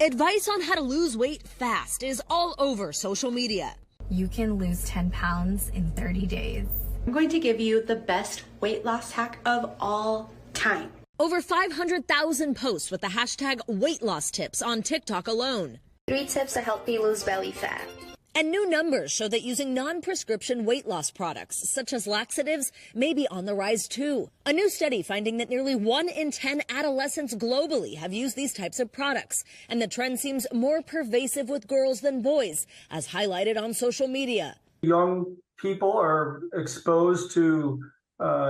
Advice on how to lose weight fast is all over social media. You can lose 10 pounds in 30 days. I'm going to give you the best weight loss hack of all time. Over 500,000 posts with the hashtag weight loss tips on TikTok alone. 3 tips to help you lose belly fat. And new numbers show that using non-prescription weight loss products, such as laxatives, may be on the rise too. A new study finding that nearly 1 in 10 adolescents globally have used these types of products. And the trend seems more pervasive with girls than boys, as highlighted on social media. Young people are exposed to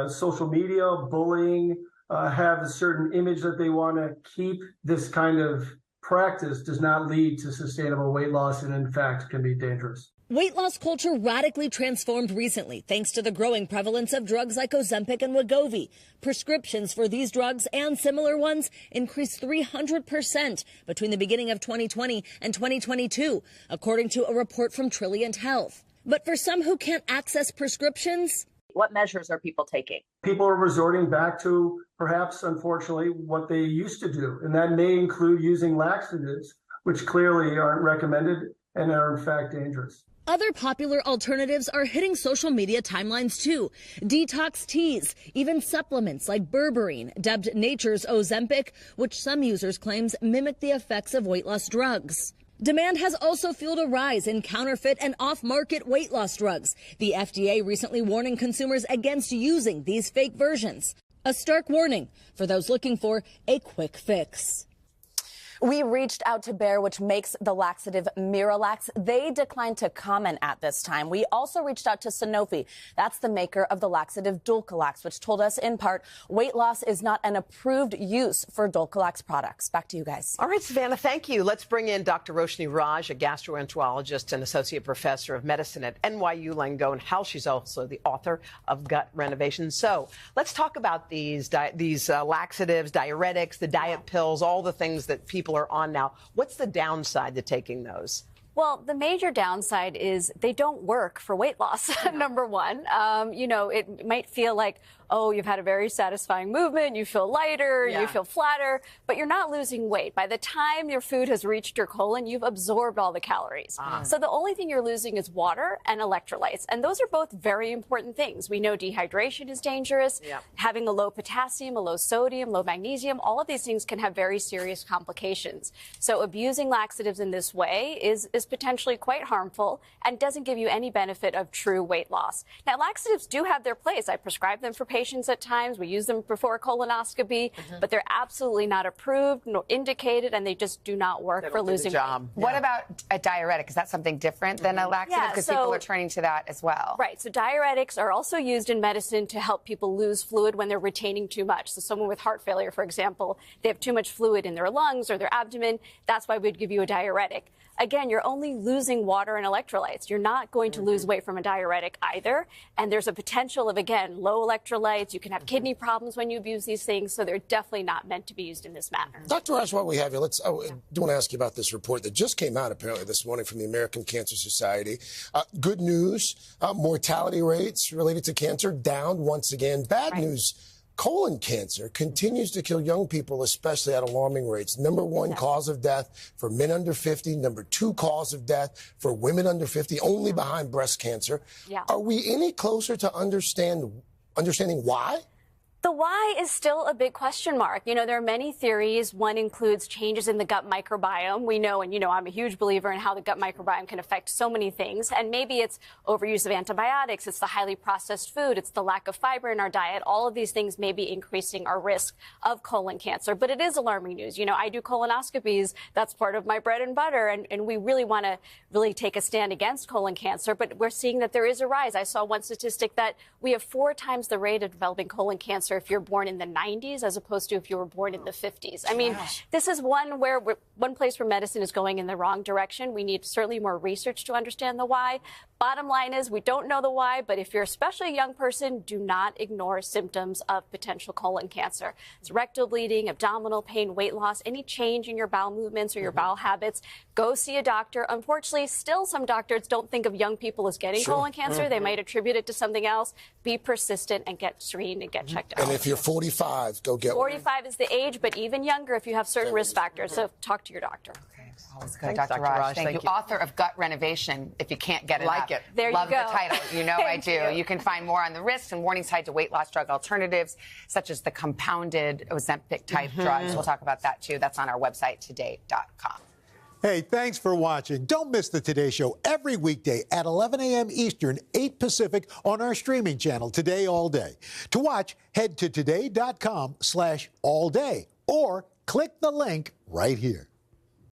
social media, bullying, have a certain image that they want to keep. This kind of practice does not lead to sustainable weight loss and, in fact, can be dangerous. Weight loss culture radically transformed recently thanks to the growing prevalence of drugs like Ozempic and Wegovy. Prescriptions for these drugs and similar ones increased 300% between the beginning of 2020 and 2022, according to a report from Trilliant Health. But for some who can't access prescriptions, what measures are people taking? People are resorting back to, perhaps, unfortunately, what they used to do. And that may include using laxatives, which clearly aren't recommended and are, in fact, dangerous. Other popular alternatives are hitting social media timelines, too. Detox teas, even supplements like berberine, dubbed nature's Ozempic, which some users claim mimic the effects of weight loss drugs. Demand has also fueled a rise in counterfeit and off-market weight loss drugs. The FDA recently warning consumers against using these fake versions. A stark warning for those looking for a quick fix. We reached out to Bayer, which makes the laxative Miralax. They declined to comment at this time. We also reached out to Sanofi. That's the maker of the laxative Dulcolax, which told us in part weight loss is not an approved use for Dulcolax products. Back to you guys. All right, Savannah, thank you. Let's bring in Dr. Roshini Raj, a gastroenterologist and associate professor of medicine at NYU Langone Health. She's also the author of Gut Renovation. So let's talk about these laxatives, diuretics, the diet pills, all the things that people are on now. What's the downside to taking those? Well, the major downside is they don't work for weight loss, number one. It might feel like, oh, you've had a very satisfying movement, you feel lighter, you feel flatter, but you're not losing weight. By the time your food has reached your colon, you've absorbed all the calories. So the only thing you're losing is water and electrolytes, and those are both very important things. We know dehydration is dangerous. Having a low potassium, a low sodium, low magnesium, all of these things can have very serious complications. So abusing laxatives in this way is potentially quite harmful and doesn't give you any benefit of true weight loss. Now, laxatives do have their place. I prescribe them for patients at times. We use them before colonoscopy, but they're absolutely not approved nor indicated, and they just do not work for losing weight. What about a diuretic? Is that something different than a laxative? Because people are turning to that as well. Right. So diuretics are also used in medicine to help people lose fluid when they're retaining too much. So someone with heart failure, for example, they have too much fluid in their lungs or their abdomen. That's why we'd give you a diuretic. Again, you're only losing water and electrolytes. You're not going to lose weight from a diuretic either. And there's a potential of, again, low electrolytes. You can have kidney problems when you abuse these things. So they're definitely not meant to be used in this manner. Dr. Raj, while we have you, I do want to ask you about this report that just came out apparently this morning from the American Cancer Society. Good news, mortality rates related to cancer down once again. Bad news. Colon cancer continues to kill young people, especially at alarming rates. Number one cause of death for men under 50. Number 2 cause of death for women under 50, only behind breast cancer. Are we any closer to understanding why? The why is still a big question mark. There are many theories. One includes changes in the gut microbiome. We know, and I'm a huge believer in how the gut microbiome can affect so many things. And maybe it's overuse of antibiotics. It's the highly processed food. It's the lack of fiber in our diet. All of these things may be increasing our risk of colon cancer. But it is alarming news. I do colonoscopies. That's part of my bread and butter. And we really want to take a stand against colon cancer. But we're seeing that there is a rise. I saw one statistic that we have 4 times the rate of developing colon cancer if you're born in the 90s as opposed to if you were born in the 50s. I mean, this is one place where medicine is going in the wrong direction. We need certainly more research to understand the why. Bottom line is we don't know the why, but if you're especially a young person, do not ignore symptoms of potential colon cancer. It's rectal bleeding, abdominal pain, weight loss, any change in your bowel movements or your bowel habits. Go see a doctor. Unfortunately, still some doctors don't think of young people as getting colon cancer. They might attribute it to something else. Be persistent and get screened and get checked out. And if you're 45, go get one. 45 is the age, but even younger if you have certain risk factors. So talk to your doctor. Always good, Dr. Raj. Thank you. Author of Gut Renovation, if you can't get enough. Like it. There Love you go. the title. You know I do. You can find more on the risks and warnings tied to weight loss drug alternatives, such as the compounded Ozempic-type drugs. We'll talk about that, too. That's on our website, today.com. Hey, thanks for watching. Don't miss the Today Show every weekday at 11 a.m. Eastern, 8 Pacific on our streaming channel, Today All Day. To watch, head to today.com/allday or click the link right here.